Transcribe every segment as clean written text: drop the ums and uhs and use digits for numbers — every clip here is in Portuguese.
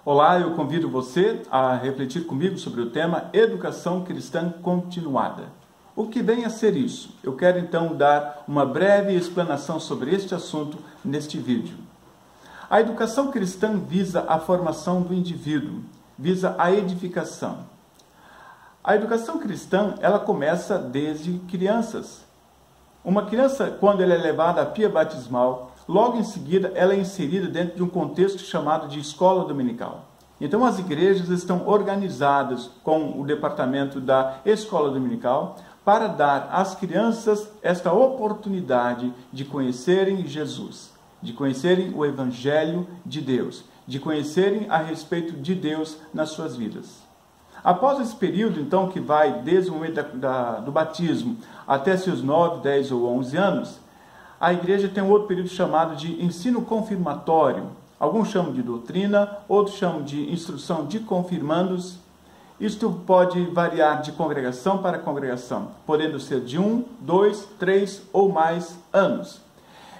Olá, eu convido você a refletir comigo sobre o tema Educação Cristã Continuada. O que vem a ser isso? Eu quero então dar uma breve explanação sobre este assunto neste vídeo. A educação cristã visa a formação do indivíduo, visa a edificação. A educação cristã, ela começa desde crianças. Uma criança, quando ela é levada à pia batismal, logo em seguida ela é inserida dentro de um contexto chamado de escola dominical. Então as igrejas estão organizadas com o departamento da escola dominical para dar às crianças esta oportunidade de conhecerem Jesus, de conhecerem o Evangelho de Deus, de conhecerem a respeito de Deus nas suas vidas. Após esse período, então, que vai desde o momento do batismo até seus 9, 10 ou 11 anos, a igreja tem um outro período chamado de ensino confirmatório. Alguns chamam de doutrina, outros chamam de instrução de confirmandos. Isto pode variar de congregação para congregação, podendo ser de 1, 2, 3 ou mais anos.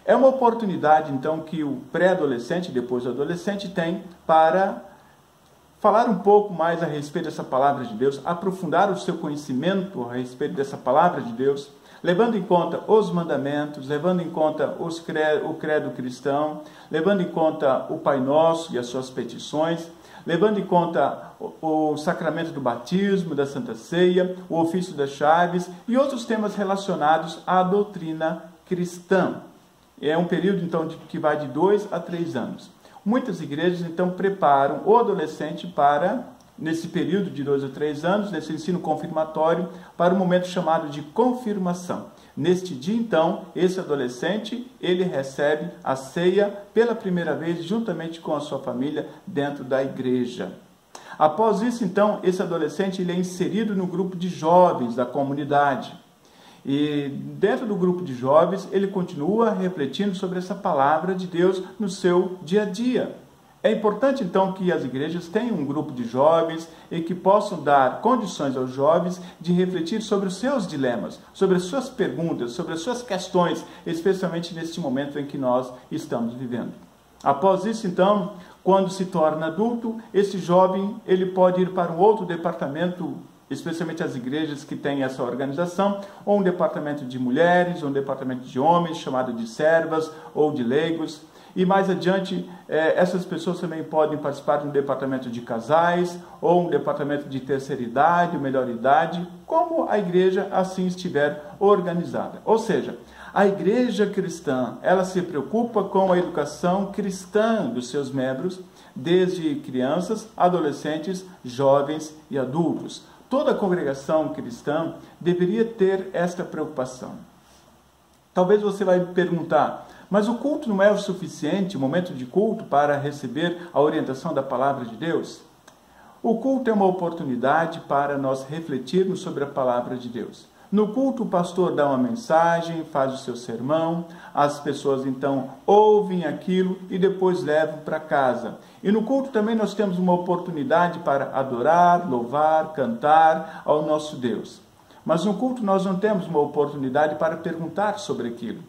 É uma oportunidade, então, que o pré-adolescente, depois do adolescente, tem para falar um pouco mais a respeito dessa palavra de Deus, aprofundar o seu conhecimento a respeito dessa palavra de Deus, levando em conta os mandamentos, levando em conta o credo cristão, levando em conta o Pai Nosso e as suas petições, levando em conta o sacramento do batismo, da Santa Ceia, o ofício das chaves e outros temas relacionados à doutrina cristã. É um período, então, que vai de 2 a 3 anos. Muitas igrejas, então, preparam o adolescente para, nesse período de 2 a 3 anos, nesse ensino confirmatório, para um momento chamado de confirmação. Neste dia, então, esse adolescente, ele recebe a ceia pela primeira vez, juntamente com a sua família, dentro da igreja. Após isso, então, esse adolescente ele é inserido no grupo de jovens da comunidade. E dentro do grupo de jovens, ele continua refletindo sobre essa palavra de Deus no seu dia a dia. É importante, então, que as igrejas tenham um grupo de jovens e que possam dar condições aos jovens de refletir sobre os seus dilemas, sobre as suas perguntas, sobre as suas questões, especialmente neste momento em que nós estamos vivendo. Após isso, então, quando se torna adulto, esse jovem ele pode ir para um outro departamento, especialmente as igrejas que têm essa organização, ou um departamento de mulheres, ou um departamento de homens, chamado de servas ou de leigos. E mais adiante, essas pessoas também podem participar de um departamento de casais, ou um departamento de terceira idade, ou melhor idade, como a igreja assim estiver organizada. Ou seja, a igreja cristã, ela se preocupa com a educação cristã dos seus membros, desde crianças, adolescentes, jovens e adultos. Toda congregação cristã deveria ter esta preocupação. Talvez você vai me perguntar, mas o culto não é o suficiente, o momento de culto, para receber a orientação da palavra de Deus? O culto é uma oportunidade para nós refletirmos sobre a palavra de Deus. No culto, o pastor dá uma mensagem, faz o seu sermão, as pessoas então ouvem aquilo e depois levam para casa. E no culto também nós temos uma oportunidade para adorar, louvar, cantar ao nosso Deus. Mas no culto nós não temos uma oportunidade para perguntar sobre aquilo.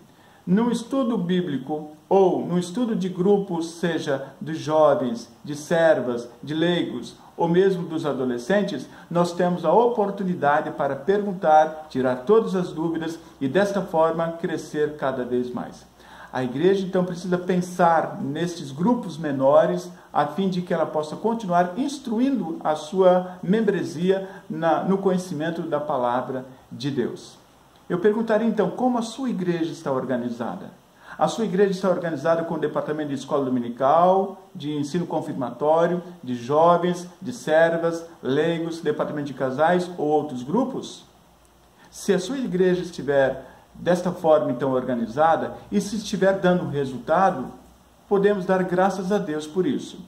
No estudo bíblico ou no estudo de grupos, seja de jovens, de servas, de leigos ou mesmo dos adolescentes, nós temos a oportunidade para perguntar, tirar todas as dúvidas e desta forma crescer cada vez mais. A igreja então precisa pensar nesses grupos menores a fim de que ela possa continuar instruindo a sua membresia no conhecimento da palavra de Deus. Eu perguntaria então, como a sua igreja está organizada? A sua igreja está organizada com o departamento de escola dominical, de ensino confirmatório, de jovens, de servas, leigos, departamento de casais ou outros grupos? Se a sua igreja estiver desta forma então organizada e se estiver dando resultado, podemos dar graças a Deus por isso.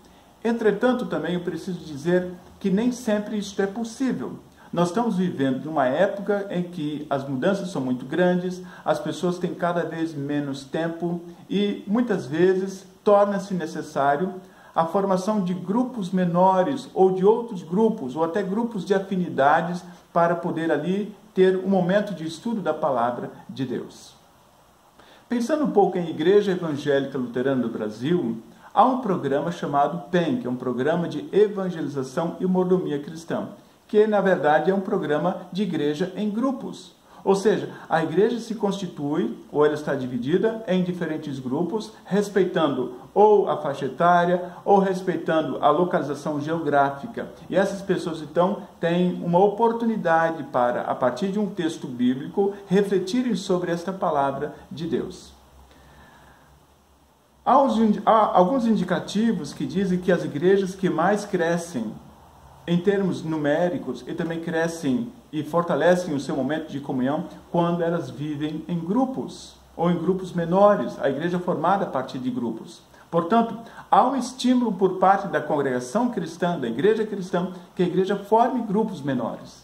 Entretanto, também eu preciso dizer que nem sempre isso é possível. Nós estamos vivendo numa época em que as mudanças são muito grandes, as pessoas têm cada vez menos tempo e muitas vezes torna-se necessário a formação de grupos menores ou de outros grupos ou até grupos de afinidades para poder ali ter um momento de estudo da palavra de Deus. Pensando um pouco em Igreja Evangélica Luterana do Brasil, há um programa chamado PEN, que é um programa de evangelização e mordomia cristã, que na verdade é um programa de igreja em grupos. Ou seja, a igreja se constitui, ou ela está dividida em diferentes grupos, respeitando ou a faixa etária, ou respeitando a localização geográfica. E essas pessoas, então, têm uma oportunidade para, a partir de um texto bíblico, refletirem sobre esta palavra de Deus. Há alguns indicativos que dizem que as igrejas que mais crescem em termos numéricos e também crescem e fortalecem o seu momento de comunhão quando elas vivem em grupos ou em grupos menores, a igreja é formada a partir de grupos. Portanto, há um estímulo por parte da congregação cristã, da igreja cristã, que a igreja forme grupos menores.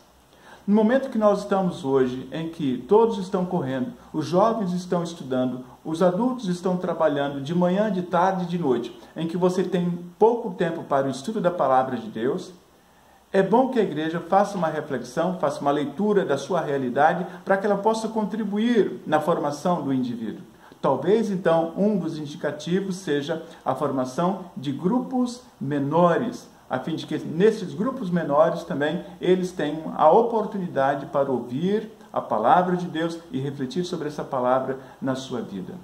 No momento que nós estamos hoje, em que todos estão correndo, os jovens estão estudando, os adultos estão trabalhando de manhã, de tarde e de noite, em que você tem pouco tempo para o estudo da palavra de Deus, é bom que a igreja faça uma reflexão, faça uma leitura da sua realidade para que ela possa contribuir na formação do indivíduo. Talvez, então, um dos indicativos seja a formação de grupos menores, a fim de que nesses grupos menores também eles tenham a oportunidade para ouvir a palavra de Deus e refletir sobre essa palavra na sua vida.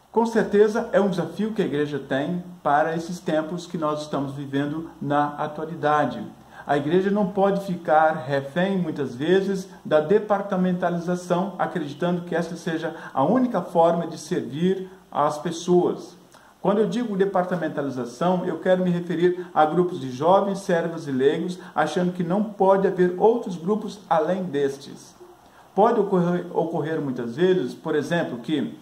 Com certeza é um desafio que a igreja tem para esses tempos que nós estamos vivendo na atualidade. A igreja não pode ficar refém, muitas vezes, da departamentalização, acreditando que esta seja a única forma de servir às pessoas. Quando eu digo departamentalização, eu quero me referir a grupos de jovens, servos e leigos, achando que não pode haver outros grupos além destes. Pode ocorrer muitas vezes, por exemplo, que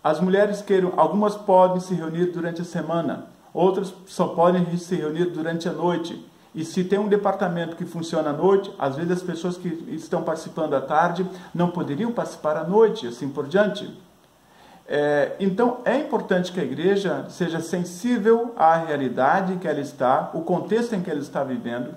as mulheres algumas podem se reunir durante a semana, outras só podem se reunir durante a noite. E se tem um departamento que funciona à noite, às vezes as pessoas que estão participando à tarde não poderiam participar à noite, assim por diante. Então é importante que a igreja seja sensível à realidade em que ela está, o contexto em que ela está vivendo.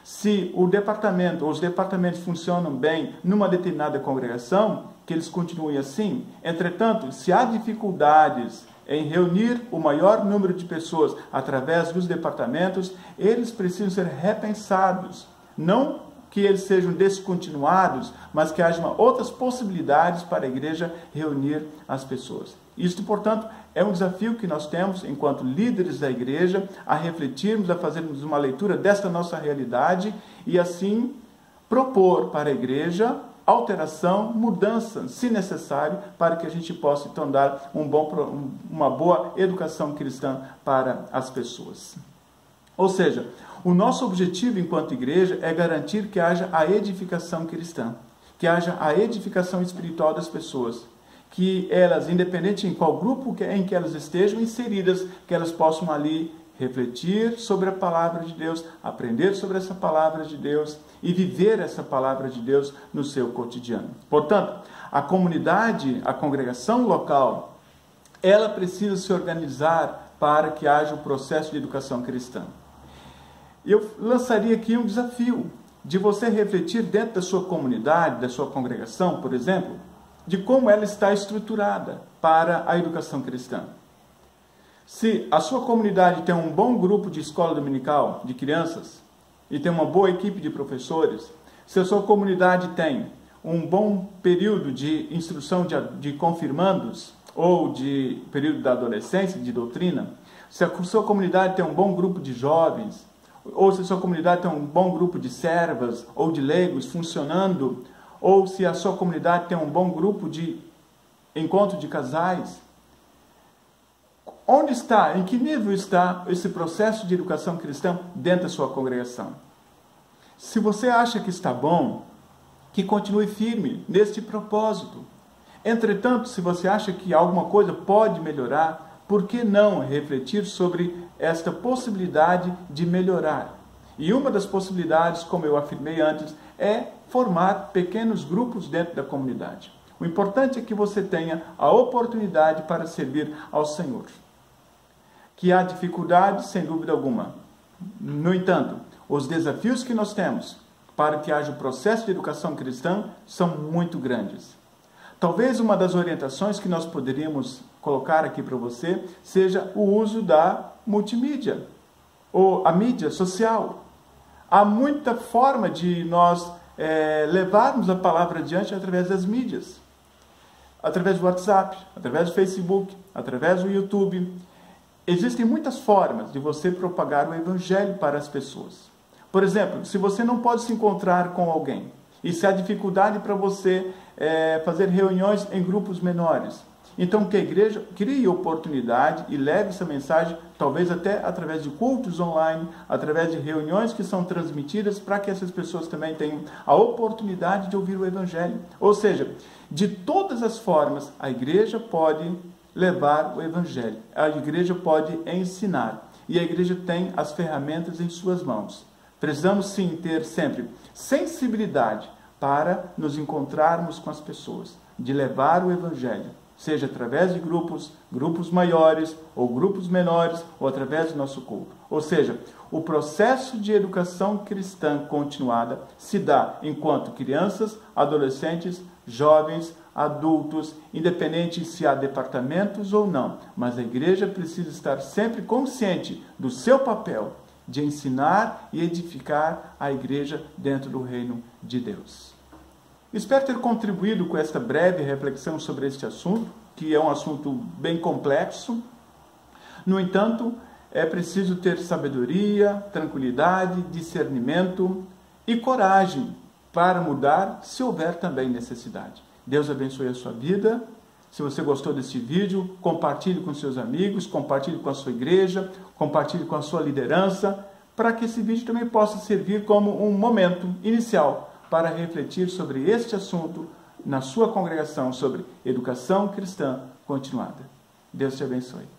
Se o departamento ou os departamentos funcionam bem numa determinada congregação, que eles continuem assim. Entretanto, se há dificuldades em reunir o maior número de pessoas através dos departamentos, eles precisam ser repensados. Não que eles sejam descontinuados, mas que haja outras possibilidades para a igreja reunir as pessoas. Isto, portanto, é um desafio que nós temos, enquanto líderes da igreja, a refletirmos, a fazermos uma leitura desta nossa realidade e, assim, propor para a igreja alteração, mudança, se necessário, para que a gente possa, então, dar uma boa educação cristã para as pessoas. Ou seja, o nosso objetivo enquanto igreja é garantir que haja a edificação cristã, que haja a edificação espiritual das pessoas, que elas, independente em qual grupo em que elas estejam inseridas, que elas possam ali refletir sobre a palavra de Deus, aprender sobre essa palavra de Deus e viver essa palavra de Deus no seu cotidiano. Portanto, a comunidade, a congregação local, ela precisa se organizar para que haja o processo de educação cristã. Eu lançaria aqui um desafio de você refletir dentro da sua comunidade, da sua congregação, por exemplo, de como ela está estruturada para a educação cristã. Se a sua comunidade tem um bom grupo de escola dominical de crianças e tem uma boa equipe de professores, se a sua comunidade tem um bom período de instrução de confirmandos ou de período da adolescência, de doutrina, se a sua comunidade tem um bom grupo de jovens, ou se a sua comunidade tem um bom grupo de servas ou de leigos funcionando, ou se a sua comunidade tem um bom grupo de encontro de casais, onde está, em que nível está esse processo de educação cristã dentro da sua congregação? Se você acha que está bom, que continue firme neste propósito. Entretanto, se você acha que alguma coisa pode melhorar, por que não refletir sobre esta possibilidade de melhorar? E uma das possibilidades, como eu afirmei antes, é formar pequenos grupos dentro da comunidade. O importante é que você tenha a oportunidade para servir ao Senhor. Que há dificuldades, sem dúvida alguma. No entanto, os desafios que nós temos para que haja o processo de educação cristã são muito grandes. Talvez uma das orientações que nós poderíamos colocar aqui para você seja o uso da multimídia, ou a mídia social. Há muita forma de nós levarmos a palavra adiante através das mídias. Através do WhatsApp, através do Facebook, através do YouTube. Existem muitas formas de você propagar o Evangelho para as pessoas. Por exemplo, se você não pode se encontrar com alguém, e se há dificuldade para você fazer reuniões em grupos menores, então que a igreja crie oportunidade e leve essa mensagem, talvez até através de cultos online, através de reuniões que são transmitidas, para que essas pessoas também tenham a oportunidade de ouvir o Evangelho. Ou seja, de todas as formas, a igreja pode levar o Evangelho. A igreja pode ensinar. E a igreja tem as ferramentas em suas mãos. Precisamos sim ter sempre sensibilidade para nos encontrarmos com as pessoas, de levar o Evangelho, seja através de grupos maiores ou grupos menores, ou através do nosso culto. Ou seja, o processo de educação cristã continuada se dá enquanto crianças, adolescentes, jovens, adultos, independente se há departamentos ou não, mas a igreja precisa estar sempre consciente do seu papel de ensinar e edificar a igreja dentro do reino de Deus. Espero ter contribuído com esta breve reflexão sobre este assunto, que é um assunto bem complexo. No entanto, é preciso ter sabedoria, tranquilidade, discernimento e coragem para mudar, se houver também necessidade. Deus abençoe a sua vida. Se você gostou desse vídeo, compartilhe com seus amigos, compartilhe com a sua igreja, compartilhe com a sua liderança, para que esse vídeo também possa servir como um momento inicial para refletir sobre este assunto na sua congregação, sobre educação cristã continuada. Deus te abençoe.